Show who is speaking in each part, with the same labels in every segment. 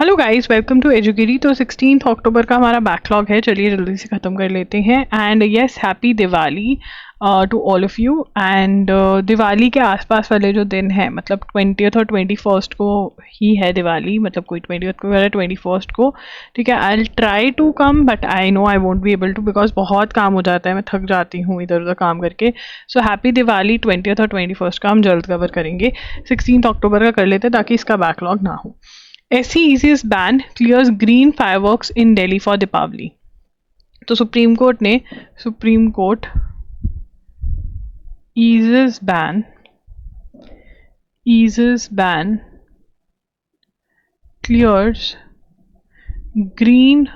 Speaker 1: Hello guys, welcome to एजुगिरी। तो 16 अक्टूबर का हमारा बैकलॉग है, चलिए जल्दी से ख़त्म कर लेते हैं। And yes, happy Diwali to all of you. And Diwali के आसपास वाले जो दिन हैं, मतलब 20th और 21st को ही है दिवाली, मतलब कोई 20th को है 21st को, ठीक है। I will try to come but I know I won't be able to, because बहुत काम हो जाता है, मैं थक जाती हूँ इधर उधर काम करके। So happy Diwali. 20th और 21st का हम जल्द कवर करेंगे, 16 अक्टूबर का कर लेते हैं ताकि इसका बैकलॉग ना हो। SCEC's ban clears green fireworks in Delhi for Deepavali। तो supreme court eases ban clears green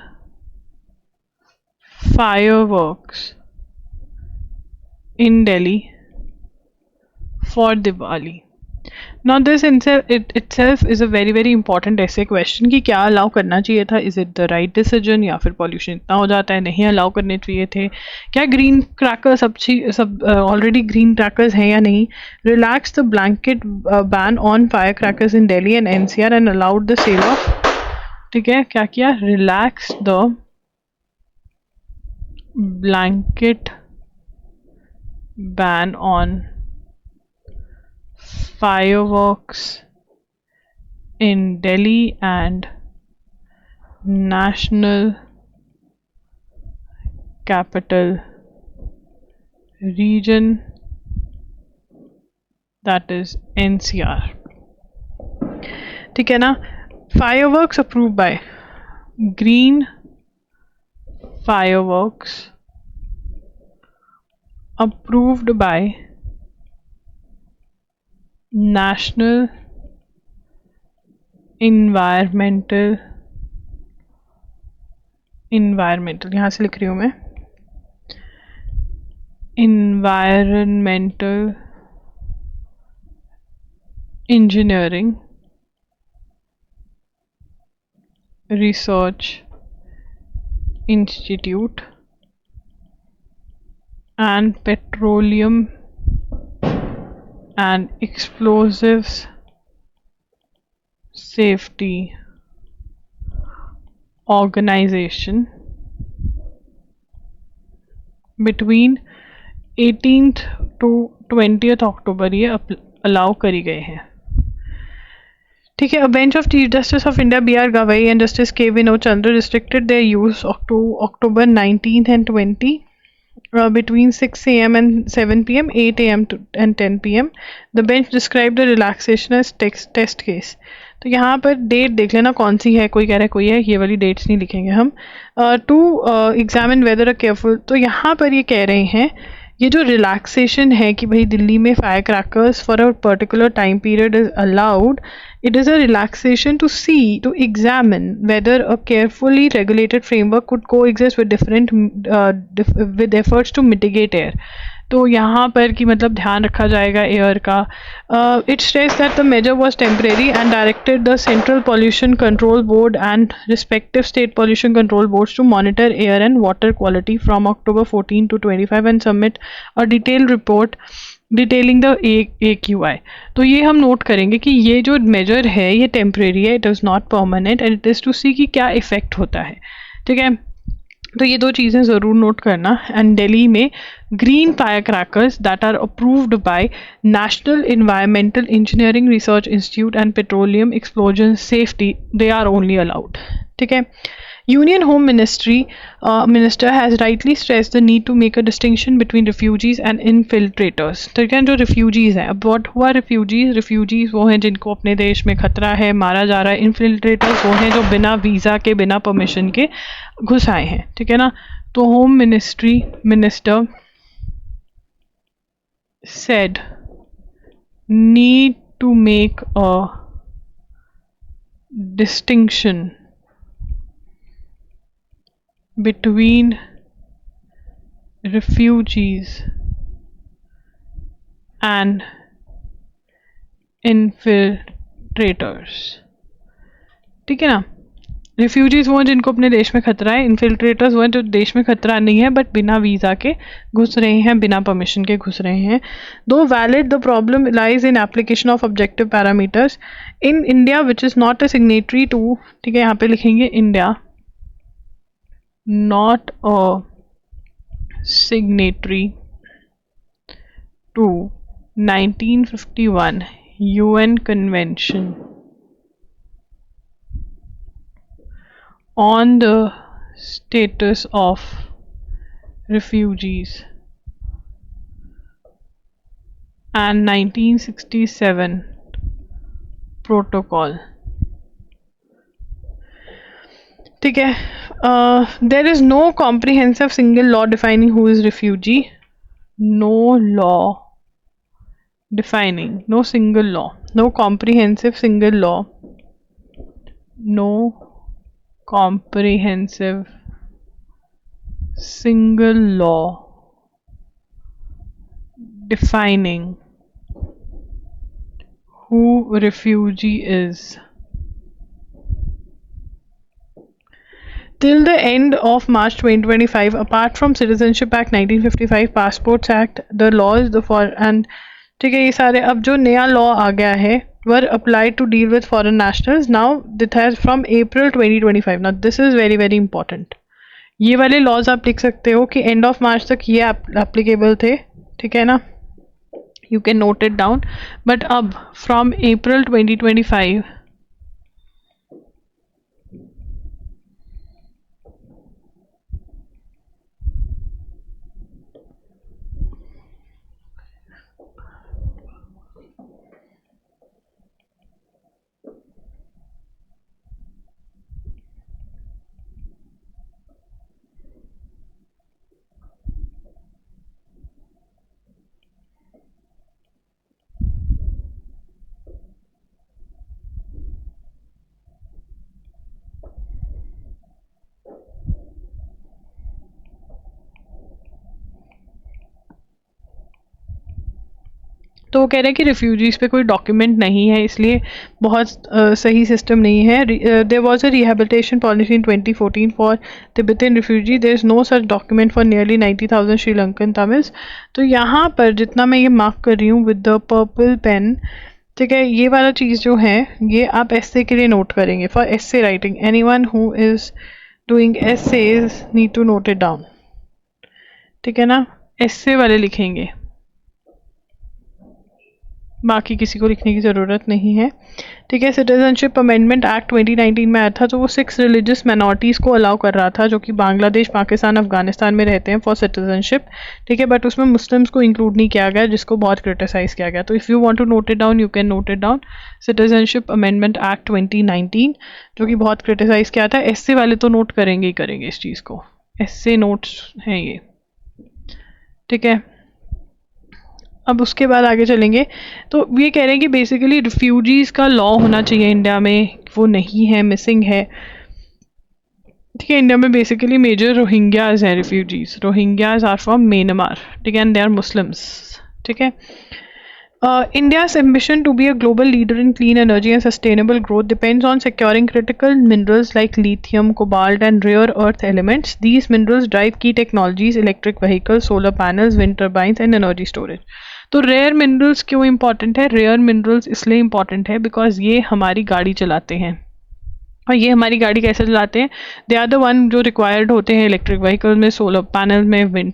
Speaker 1: fireworks in Delhi for Diwali। Now this itself is a very very important ऐसे क्वेश्चन कि क्या अलाउ करना चाहिए था, is it the right decision, या फिर pollution इतना हो जाता है नहीं अलाउ करने चाहिए थे, क्या ग्रीन क्रैकर्स सब ऑलरेडी ग्रीन क्रैकर्स हैं या नहीं। Relax the blanket ban on fire crackers in Delhi and NCR and allowed the sale of, ठीक है, क्या किया, relax the blanket ban on fireworks in Delhi and National Capital Region, that is NCR, ठीक है ना। fireworks approved by green fireworks approved by National Environmental यहाँ से लिख रही हूँ मैं, Environmental Engineering Research Institute and Petroleum and Explosives Safety Organization between 18th to 20th अक्टूबर ये अलाउ करी गए हैं, ठीक है। अ bench of chief justice of India BR Gavai and justice K Vinod Chandra restricted their use to October 19th and 20 between 6 a.m. and 7 p.m., 8 a.m. and 10 p.m. The bench described the relaxation as test case। तो यहाँ पर date देख लेना कौन सी है, कोई कह रहा है कोई है, ये वाली डेट्स नहीं लिखेंगे हम। To examine whether a careful, तो यहाँ पर ये कह रहे हैं ये जो रिलैक्सेशन है कि भाई दिल्ली में fire crackers for a particular time period is allowed, it is a relaxation to examine whether a carefully regulated framework could coexist with with efforts to mitigate air। तो यहाँ पर कि मतलब ध्यान रखा जाएगा एयर का। It stress that the major was temporary and directed the central pollution control board and respective state pollution control boards to monitor air and water quality from October 14 to 25 and submit a detailed report detailing the AQI। तो ये हम note करेंगे कि ये जो major है ये temporary है, it is not permanent and it is to see कि क्या इफेक्ट होता है, ठीक है। तो ये दो चीज़ें ज़रूर नोट करना। एंड दिल्ली में green fire crackers that are approved by national environmental engineering research institute and petroleum explosion safety, they are only allowed, ठीक है। Union Home Minister has rightly stressed the need to make a distinction between refugees and infiltrators। ठीक है, जो refugees हैं, अब what हुआ refugees वो हैं जिनको अपने देश में खतरा है, मारा जा रहा है। infiltrators वो हैं जो बिना वीज़ा के बिना परमिशन के घुस आए हैं, ठीक है ना। तो home minister said need to make a distinction between refugees and infiltrators, ठीक है ना। रिफ्यूजीज वो हैं जिनको अपने देश में खतरा है, इन्फिल्ट्रेटर्स वो हैं जो देश में खतरा नहीं है बट बिना वीज़ा के घुस रहे हैं, बिना परमिशन के घुस रहे हैं. Though valid the problem lies in application of objective parameters in India which is not a signatory to, ठीक है यहाँ पे लिखेंगे India not a signatory to 1951 UN Convention on the status of refugees and 1967 protocol. ठीक है. There is no comprehensive single law defining who is refugee. No law defining, no single law, no comprehensive single law, no comprehensive single law defining who refugee is. Till the end of March 2025, apart from Citizenship Act 1955, Passports Act, the laws the for and ठीक है ये सारे अब जो नया law आ गया है were applied to deal with foreign nationals. Now this has from April 2025. Now this is very very important. ये वाले लॉज आप लिख सकते हो कि एंड ऑफ मार्च तक ये एप्लीकेबल थे, ठीक है ना, you can note it down. But अब फ्रॉम अप्रैल 2025 तो वो कह रहे हैं कि रिफ्यूजीज़ पे कोई डॉक्यूमेंट नहीं है, इसलिए बहुत सही सिस्टम नहीं है. There was a rehabilitation policy in 2014 for Tibetan refugee. There is no such document for nearly 90,000 Sri Lankan Tamils. तो यहाँ पर जितना मैं ये मार्क कर रही हूँ विद द पर्पल पेन, ठीक है, ये वाला चीज़ जो है ये आप एस्से के लिए नोट करेंगे. For essay writing anyone who is doing essays need to note it down, ठीक है ना, एस्से वाले लिखेंगे, बाकी किसी को लिखने की ज़रूरत नहीं है, ठीक है. सिटीजनशिप अमेंडमेंट एक्ट 2019 में आया था, तो वो 6 रिलीजियस माइनॉरिटीज़ को अलाउ कर रहा था जो कि बांग्लादेश, पाकिस्तान, अफगानिस्तान में रहते हैं फॉर सिटीजनशिप, ठीक है. बट उसमें मुस्लिम्स को इंक्लूड नहीं किया गया जिसको बहुत क्रिटिसाइज़ किया गया. तो if you want to note it down you can note it down. Citizenship amendment act 2019 जो कि बहुत क्रिटिसाइज़ किया था. एस्से वाले तो नोट करेंगे ही करेंगे इस चीज़ को, एस्से नोट्स हैं ये, ठीक है. अब उसके बाद आगे चलेंगे. तो ये कह रहे हैं कि बेसिकली रिफ्यूजीज़ का लॉ होना चाहिए इंडिया में, वो नहीं है, मिसिंग है, ठीक है. इंडिया में बेसिकली मेजर रोहिंग्याज हैं refugees. Rohingyas are from Myanmar, ठीक है, एंड दे आर मुस्लिम्स, ठीक है. India's ambition to be a global leader in clean energy and sustainable growth depends on securing critical minerals like lithium, cobalt, and rare earth elements. These minerals drive key technologies, electric vehicles, solar panels, wind turbines, and energy storage. तो rare minerals क्यों important है? Rare minerals इसलिए important है because ये हमारी गाड़ी चलाते हैं. और ये हमारी गाड़ी कैसे चलाते हैं? दे आर द वन जो रिक्वायर्ड होते हैं इलेक्ट्रिक व्हीकल में, सोलर पैनल में, विंड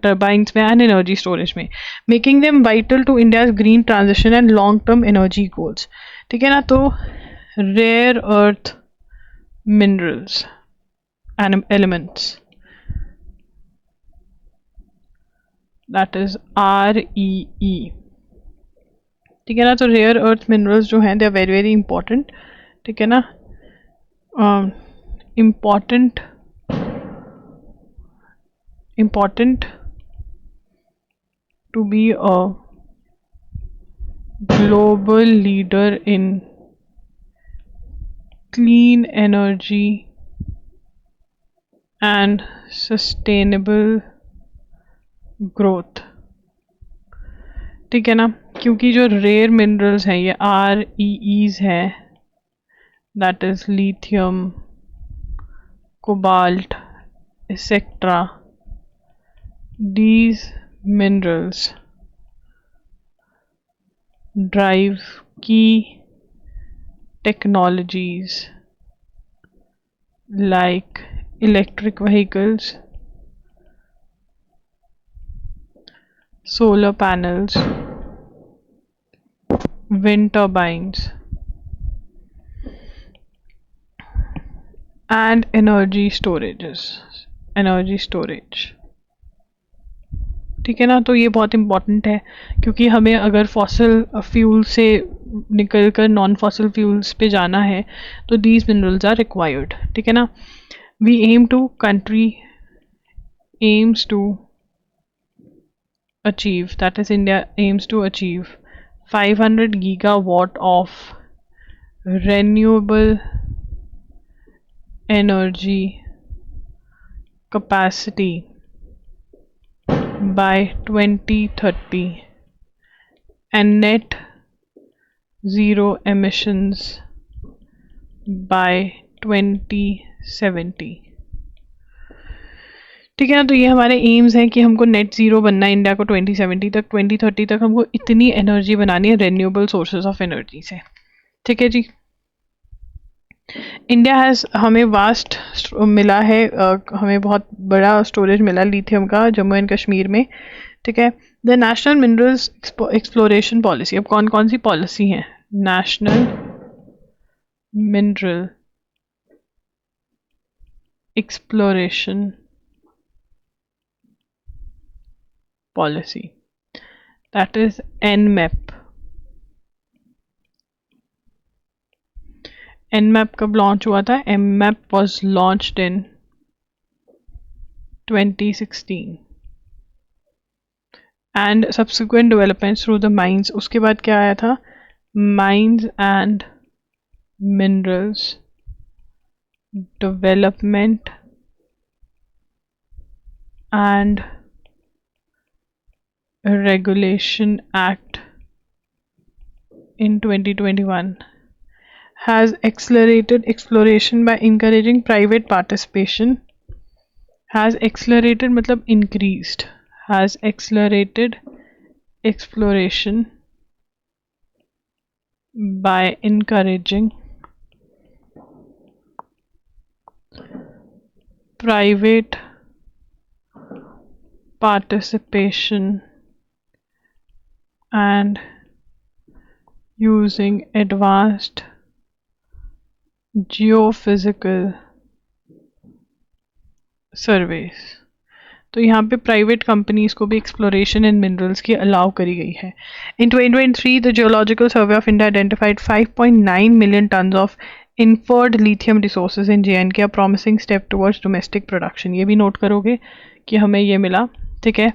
Speaker 1: टर्बाइंस में, एंड एनर्जी स्टोरेज में, making them vital to India's green transition and long term energy goals, ठीक है ना. तो rare earth minerals elements, that is REE, ठीक है ना. तो रेयर अर्थ मिनरल्स जो हैं they are very very important, ठीक है ना. important to be a global leader in clean energy and sustainable growth, ठीक है ना. क्योंकि जो रेयर मिनरल्स हैं ये REEs हैं, that is lithium, cobalt, etc. These minerals drive key technologies like electric vehicles, solar panels, wind turbines, and energy storage. ठीक है ना, तो ये बहुत इम्पॉर्टेंट है क्योंकि हमें अगर फॉसिल फ्यूल से निकल कर नॉन फॉसिल फ्यूल्स पे जाना है तो दीज मिनरल्स आर रिक्वायर्ड. ठीक है ना. We aim to country aims to achieve, that is India aims to achieve 500 gigawatt of renewable energy capacity by 2030 and net zero emissions by 2070. ठीक है ना. तो ये हमारे एम्स हैं कि हमको नेट ज़ीरो बनना है इंडिया को 2070 तक. 2030 तक हमको इतनी एनर्जी बनानी है रेन्यूएबल सोर्सेज ऑफ एनर्जी से. ठीक है जी. इंडिया हैज़ हमें वास्ट मिला है, हमें बहुत बड़ा स्टोरेज मिला लिथियम का जम्मू एंड कश्मीर में. ठीक है. The national minerals exploration policy. अब कौन कौन सी पॉलिसी हैं? National mineral exploration policy, that is NMEP. NMEP कब लॉन्च हुआ था? NMEP was launched in 2016 and subsequent developments through the mines. उसके बाद क्या आया था? Mines and Minerals Development and Regulation Act in 2021 has accelerated exploration by encouraging private participation. Has accelerated मतलब increased. Has accelerated exploration by encouraging private participation and using advanced geophysical surveys. तो यहाँ पे private companies को भी exploration इन minerals की allow करी गई है. इन 2023 the geological survey of India identified 5.9 million tons of inferred lithium resources in JNK, a promising step towards domestic production. ये भी नोट करोगे कि हमें ये मिला. ठीक है.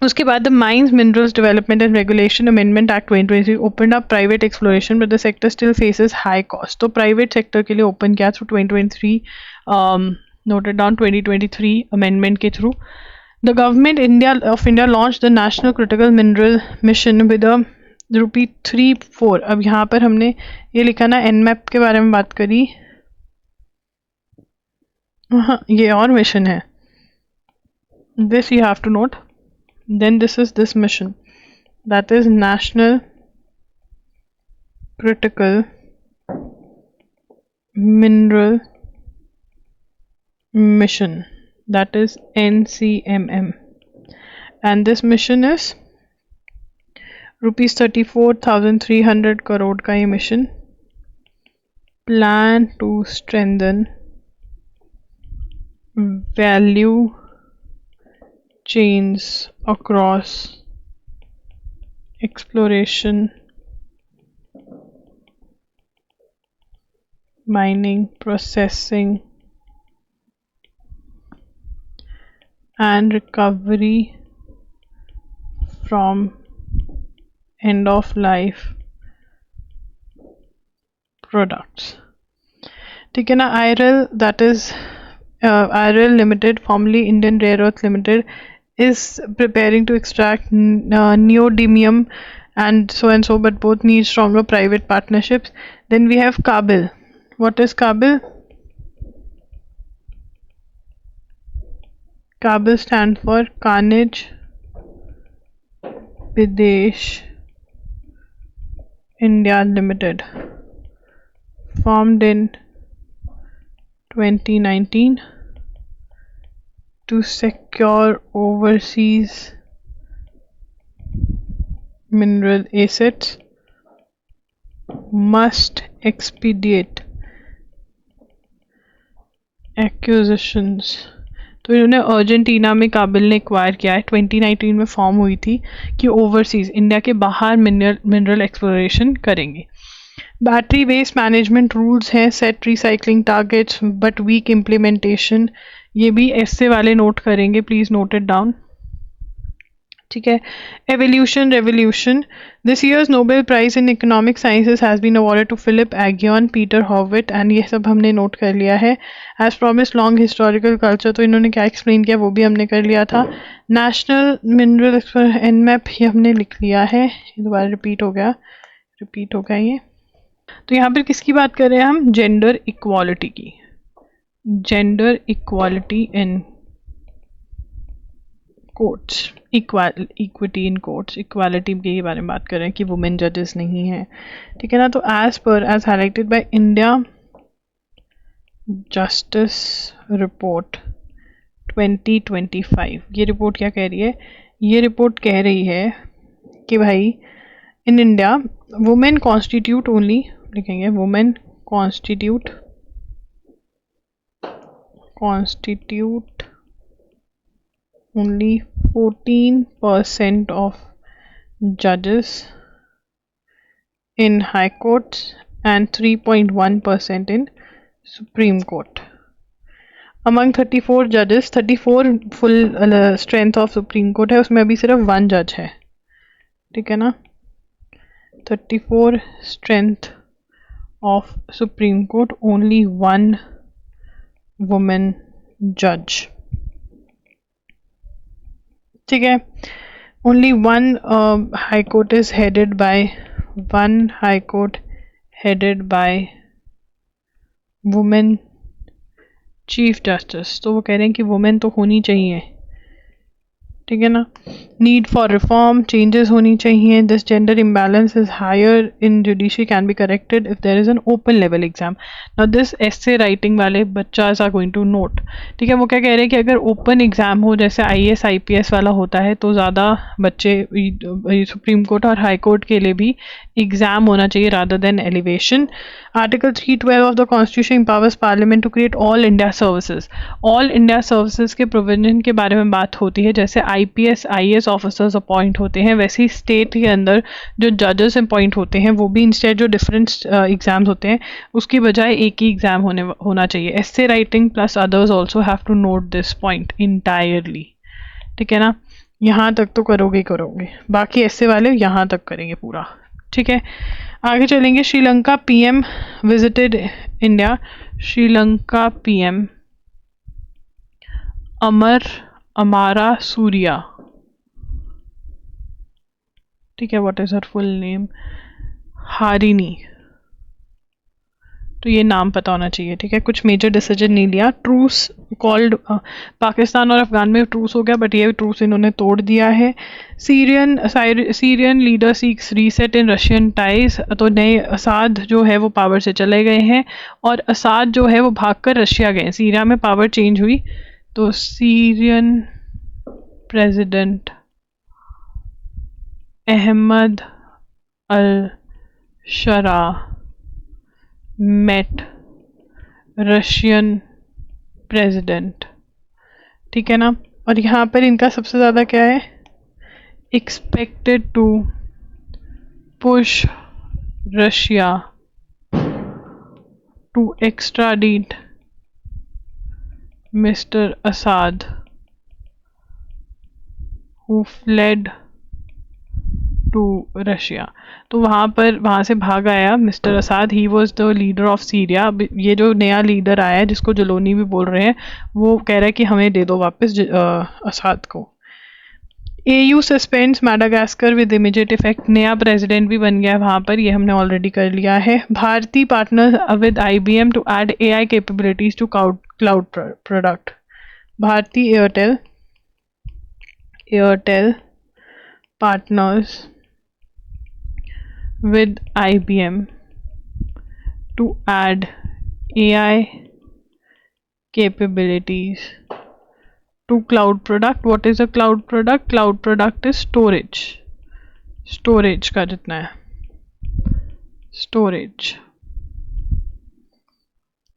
Speaker 1: उसके बाद the mines minerals development and regulation amendment act 2023 open up private exploration but the sector still faces high cost. तो प्राइवेट सेक्टर के लिए ओपन किया थ्रू 2023 नोटेड डाउन 2023 अमेंडमेंट के through. The government of India launch the national critical mineral mission with ₹3.4. अब यहाँ पर हमने ये लिखा ना NMEP के बारे में बात करी. हाँ, ये और मिशन है. This you have to note. Then this is this mission, that is National Critical Mineral Mission, that is NCMM, and this mission is ₹34,300 crore का ये mission. Plan to strengthen value chains across exploration, mining, processing and recovery from end of life products. ठीक है ना. IRL, that is IRL Limited, formerly Indian Rare Earth Limited, is preparing to extract neodymium and so, but both need stronger private partnerships. Then we have Kabil. What is Kabil? Kabil stands for Khanij Bidesh India Limited, formed in 2019 to secure overseas mineral assets, must expedite acquisitions। तो इन्होंने Argentina में काबिल ने acquire किया है, 2019 में form हुई थी कि ओवरसीज इंडिया के बाहर मिनरल एक्सप्लोरेशन करेंगे। बैटरी वेस्ट मैनेजमेंट रूल्स हैं, set recycling targets but weak implementation, ये भी ऐसे वाले नोट करेंगे, प्लीज़ नोट इट डाउन। ठीक है। Evolution revolution, this years Nobel prize in economic sciences has been awarded to Philip Aghion, Peter Howitt and ये सब हमने नोट कर लिया है। As promise long historical culture, तो इन्होंने क्या एक्सप्लेन किया वो भी हमने कर लिया था। नेशनल मिनरल एनमैप ये हमने लिख लिया है, ये दोबारा रिपीट हो गया ये। तो यहाँ पर किसकी बात कर रहे हैं हम? जेंडर इक्वालिटी की, gender equality in courts, equity in courts, equality के बारे में बात कर रहे हैं कि वुमेन जजेस नहीं है। ठीक है ना। तो as highlighted by India justice report 2025, ये रिपोर्ट क्या कह रही है? ये रिपोर्ट कह रही है कि भाई in India women constitute only, लिखेंगे women constitute only 14% of judges in high courts and 3.1% in Supreme Court. Among 34 judges, 34 full strength of Supreme Court है, उसमें अभी सिर्फ 1 जज है। ठीक है ना। 34 strength of Supreme Court, only 1 woman judge। ठीक है। Only one high court is headed by women chief justice. तो वो कह रहे हैं कि वुमेन तो होनी चाहिए। ठीक है ना। नीड फॉर रिफॉर्म, चेंजेस होनी चाहिए। This gender imbalance is higher in judiciary can be corrected if there is an open level exam. Now this essay writing वाले बच्चास आर गोइंग टू नोट। ठीक है। वो क्या कह रहे हैं कि अगर ओपन एग्जाम हो, जैसे IAS IPS वाला होता है, तो ज़्यादा बच्चे सुप्रीम कोर्ट और हाई कोर्ट के लिए भी एग्जाम होना चाहिए rather than elevation. Article 312 of the constitution empowers parliament to create all India services. All India services के प्रोविजन के बारे में बात होती है। जैसे IPS IAS ऑफिसर्स अपॉइंट होते हैं, वैसे ही स्टेट के अंदर जो जजेस अपॉइंट होते हैं वो भी इंस्टेड जो डिफरेंट एग्जाम्स होते हैं उसकी बजाय एक ही एग्जाम होना चाहिए। Essay writing plus others also have to note this point entirely. ठीक है ना। यहाँ तक तो करोगे, बाकी ऐसे वाले यहाँ तक करेंगे पूरा। ठीक है। आगे चलेंगे। Sri Lanka PM visited India. Sri Lanka PM Amara Surya. ठीक है। What is her full name? Harini. तो ये नाम पता होना चाहिए। ठीक है। कुछ मेजर डिसीजन नहीं लिया। ट्रूस कॉल्ड, पाकिस्तान और अफगान में ट्रूस हो गया, बट ये ट्रूस इन्होंने तोड़ दिया है। Syrian leader seeks reset in Russian ties. तो नए असाद जो है वो पावर से चले गए हैं और असाद जो है वो भागकर रशिया गए। सीरिया में पावर चेंज हुई, तो सीरियन प्रेसिडेंट अहमद अल शरा मेट रशियन प्रेसिडेंट। ठीक है ना। और यहाँ पर इनका सबसे ज़्यादा क्या है? Expected to push Russia to extradite mister Assad who fled to Russia. तो वहाँ से भाग आया mister Assad. He was the leader of Syria. ये जो नया लीडर आया है जिसको जलोनी भी बोल रहे हैं, वो कह रहा है कि हमें दे दो वापस असाद को। AU suspends Madagascar with immediate effect. नया प्रेसिडेंट भी बन गया है वहाँ पर, ये हमने ऑलरेडी कर लिया है। Bharti partner with IBM to add AI capabilities to cloud product. Bharti Airtel Airtel partners with IBM to add AI capabilities to cloud product. What is a cloud product? Cloud product is storage. Storage का जितना है storage.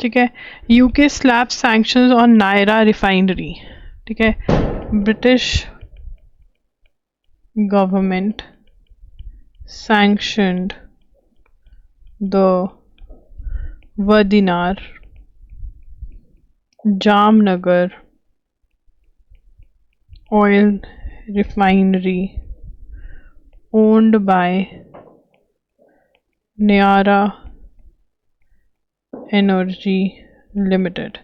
Speaker 1: ठीक है. UK slaps sanctions on Naira refinery. ठीक है. British government sanctioned the Vadinar Jamnagar oil refinery owned by Nayara Energy Limited.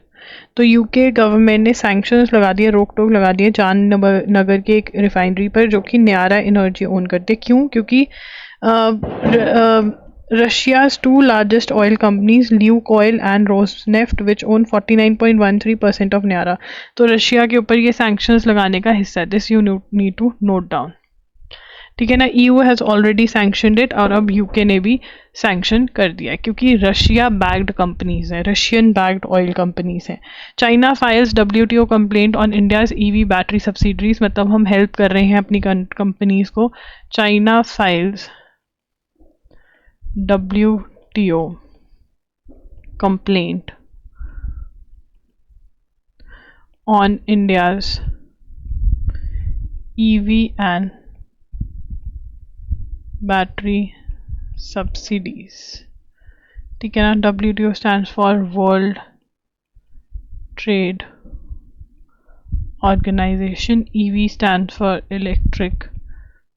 Speaker 1: तो UK government ने sanctions लगा दिए, रोक टोक लगा दिए जामनगर के एक रिफाइनरी पर जो कि न्यारा एनर्जी ओन करते. क्यों? क्योंकि Russia's two largest oil companies, Lukoil and Rosneft, which own 49.13% of Nayara. तो रशिया के ऊपर ये सैंक्शंस लगाने का हिस्सा है. This you need to note down. ठीक है ना. EU has already sanctioned it और अब UK ने भी सैंक्शन कर दिया है क्योंकि रशिया बैग्ड कंपनीज हैं, रशियन बैग्ड ऑयल कंपनीज हैं. China files WTO complaint on India's EV battery subsidiaries. मतलब हम हेल्प कर रहे हैं अपनी कंपनीज को. China files WTO complaint on India's EV and battery subsidies. ठीक है ना. WTO stands for World Trade Organization. EV stands for electric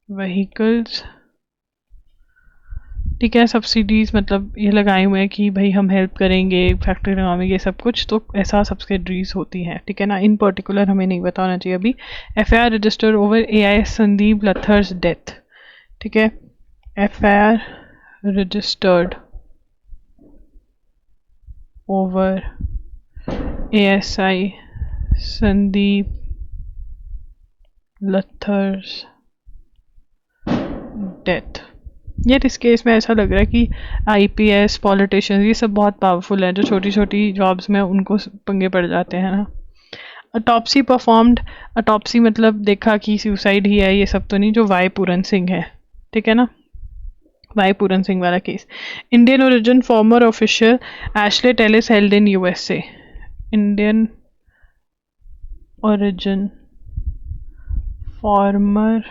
Speaker 1: vehicles. ठीक है. सब्सिडीज़ मतलब ये लगाए हुए हैं कि भाई हम हेल्प करेंगे, फैक्ट्री लगाएंगे, सब कुछ. तो ऐसा सब्सिडीज होती हैं. ठीक है ना. इन पर्टिकुलर हमें नहीं बताना चाहिए अभी. FIR registered over AIS Sandeep Lathar's death. ठीक है. FIR registered over ASI Sandeep Lathar's death. यार इस केस में ऐसा लग रहा है कि IPS पॉलिटिशियंस ये सब बहुत पावरफुल हैं. जो छोटी छोटी जॉब्स में उनको पंगे पड़ जाते हैं ना. Autopsy performed. अटॉप्सी मतलब देखा कि सुसाइड ही है, ये सब तो नहीं. जो वाई पूरन सिंह है. ठीक है ना. वाई पूरन सिंह वाला case. Indian origin former official Ashley Tellis held in USA. Indian origin former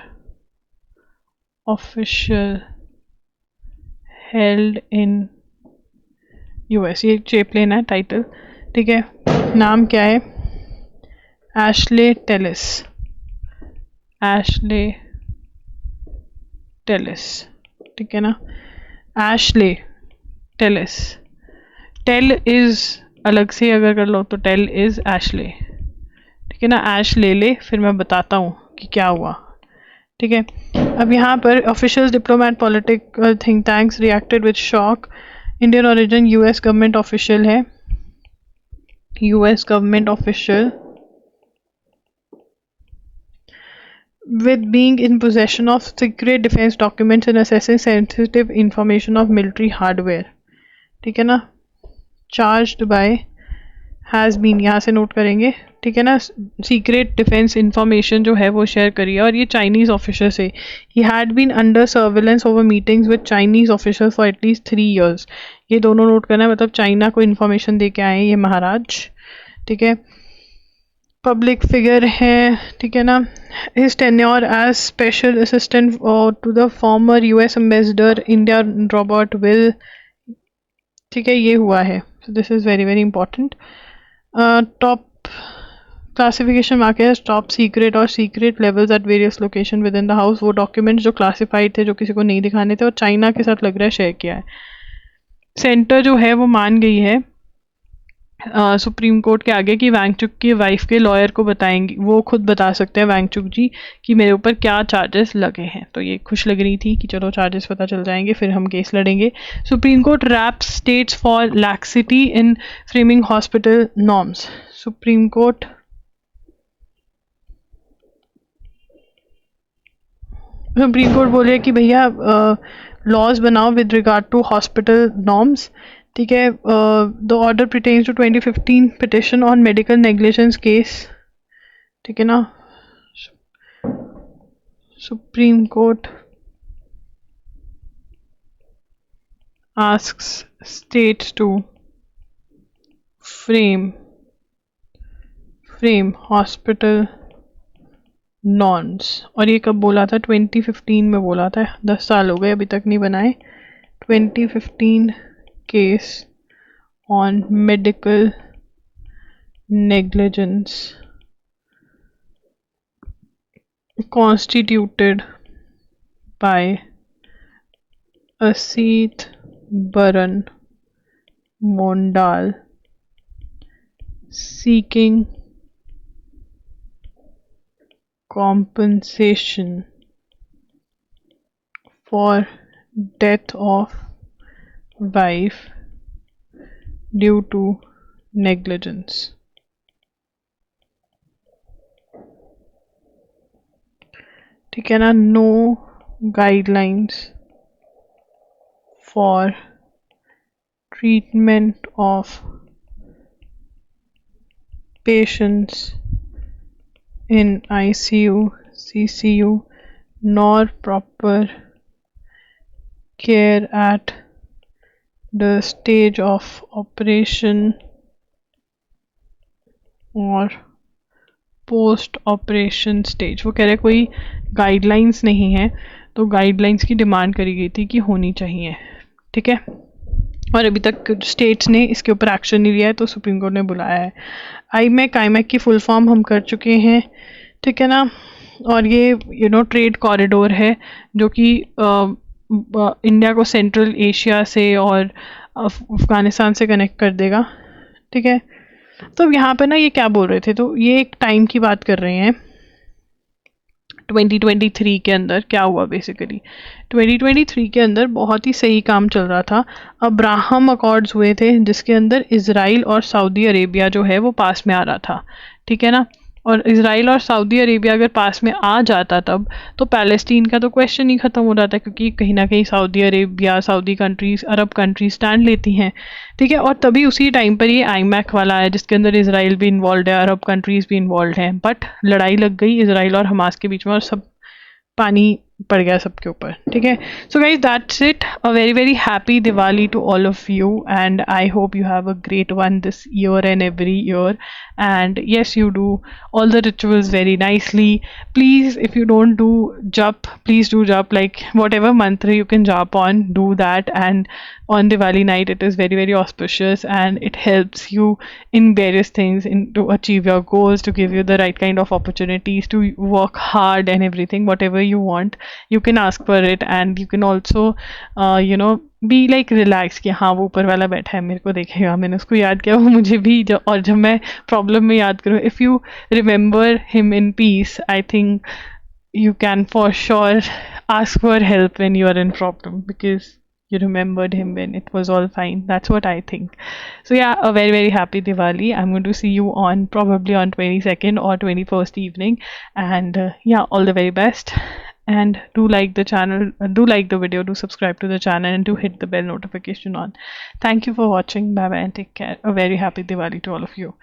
Speaker 1: official held in US. ये चेपलेन है टाइटल. ठीक है. नाम क्या है? एशले टेलिस. एशले टेलिस. ठीक है ना. एशले टेलिस. टेल इज अलग से अगर कर लो तो टेल इज एशले. ठीक है ना. ऐश ले ले फिर मैं बताता हूँ कि क्या हुआ. ठीक है. अब यहाँ पर officials, diplomat, political think tanks reacted with shock. Indian origin US government official है. US government official with being in possession of secret defense documents and accessing sensitive information of military hardware. ठीक है ना. charged by has been यहाँ से note करेंगे. ठीक है ना. सीक्रेट डिफेंस इंफॉर्मेशन जो है वो शेयर करी है और ये चाइनीज़ ऑफिसर से. He had been under surveillance over meetings with Chinese officer for at least 3 years. ये दोनों नोट करना है. मतलब चाइना को इन्फॉर्मेशन दे के आए हैं ये महाराज. ठीक है. पब्लिक फिगर है. ठीक है ना. His tenure as special assistant to the former US ambassador India Robert Will. ठीक है. ये हुआ है. So this is very very important. Top classification marked है टॉप सीक्रेट और secret levels at various location within the house. वो documents जो classified थे, जो किसी को नहीं दिखाने थे और चाइना के साथ लग रहा है शेयर किया है. सेंटर जो है वो मान गई है सुप्रीम कोर्ट के आगे कि वांगचुक की वाइफ के लॉयर को बताएंगी, वो खुद बता सकते हैं वांगचुक जी कि मेरे ऊपर क्या चार्जेस लगे हैं. तो ये खुश लग रही थी कि चलो चार्जेस पता चल जाएंगे फिर हम केस लड़ेंगे. Supreme court raps states for laxity in framing hospital norms. Supreme court supreme court बोले कि भैया लॉज बनाओ with regard to hospital norms, ठीक है. The order pertains to 2015 petition on medical negligence case, ठीक है ना. Supreme court asks states to frame hospital norms. और ये कब बोला था? 2015 में बोला था. 10 साल हो गए अभी तक नहीं बनाए. 2015 case on medical negligence constituted by Asit Baran Mondal seeking compensation for death of wife due to negligence. ठीक है ना. No guidelines for treatment of patients in ICU, CCU, nor proper care at the stage of operation or post operation stage. वो कह रहे कोई guidelines नहीं है, तो गाइडलाइंस की डिमांड करी गई थी कि होनी चाहिए, ठीक है. और अभी तक स्टेट्स ने इसके ऊपर एक्शन नहीं लिया है, तो सुप्रीम कोर्ट ने बुलाया है. आईमैक की फुल फॉर्म हम कर चुके हैं, ठीक है ना. और ये ट्रेड कॉरिडोर है जो कि इंडिया को सेंट्रल एशिया से और अफगानिस्तान से कनेक्ट कर देगा, ठीक है. तो यहाँ पे ना ये क्या बोल रहे थे, तो ये एक टाइम की बात कर रहे हैं. 2023 के अंदर क्या हुआ बेसिकली, 2023 के अंदर बहुत ही सही काम चल रहा था. अब्राहम अकॉर्ड्स हुए थे जिसके अंदर इज़राइल और सऊदी अरेबिया जो है वो पास में आ रहा था, ठीक है ना. और इज़राइल और सऊदी अरेबिया अगर पास में आ जाता तब तो पैलेस्टीन का तो क्वेश्चन ही ख़त्म हो जाता, क्योंकि कहीं ना कहीं सऊदी अरेबिया, सऊदी कंट्रीज़, अरब कंट्रीज स्टैंड लेती हैं, ठीक है. और तभी उसी टाइम पर ये आईमैक वाला है जिसके अंदर इज़राइल भी इन्वॉल्व है, अरब कंट्रीज़ भी इन्वॉल्व हैं. बट लड़ाई लग गई इज़राइल और हमास के बीच में और सब पानी पड़ गया सबके ऊपर, ठीक है. So guys that's it. A very very happy Diwali to all of you and I hope you have a great one this year and every year, and yes, you do all the rituals very nicely. Please, if you don't do jap, please do jap, like whatever mantra you can jap on, do that. And on Diwali night it is very very auspicious and it helps you in various things, in to achieve your goals, to give you the right kind of opportunities to work hard and everything. Whatever you want, you can ask for it, and you can also be like relax कि हाँ वो ऊपर वाला बैठा है, मेरे को देखेगा, मैंने उसको याद किया, वो मुझे भी और जब मैं प्रॉब्लम में याद करूँ, if you remember him in peace, I think you can for sure ask for help when you are in problem, because you remembered him when it was all fine. That's what I think. So yeah, a very very happy Diwali. I'm going to see you on probably on 22nd or 21st evening, and yeah, all the very best. And do like the channel, do like the video, do subscribe to the channel, and do hit the bell notification on. Thank you for watching. Bye bye and take care. A very happy Diwali to all of you.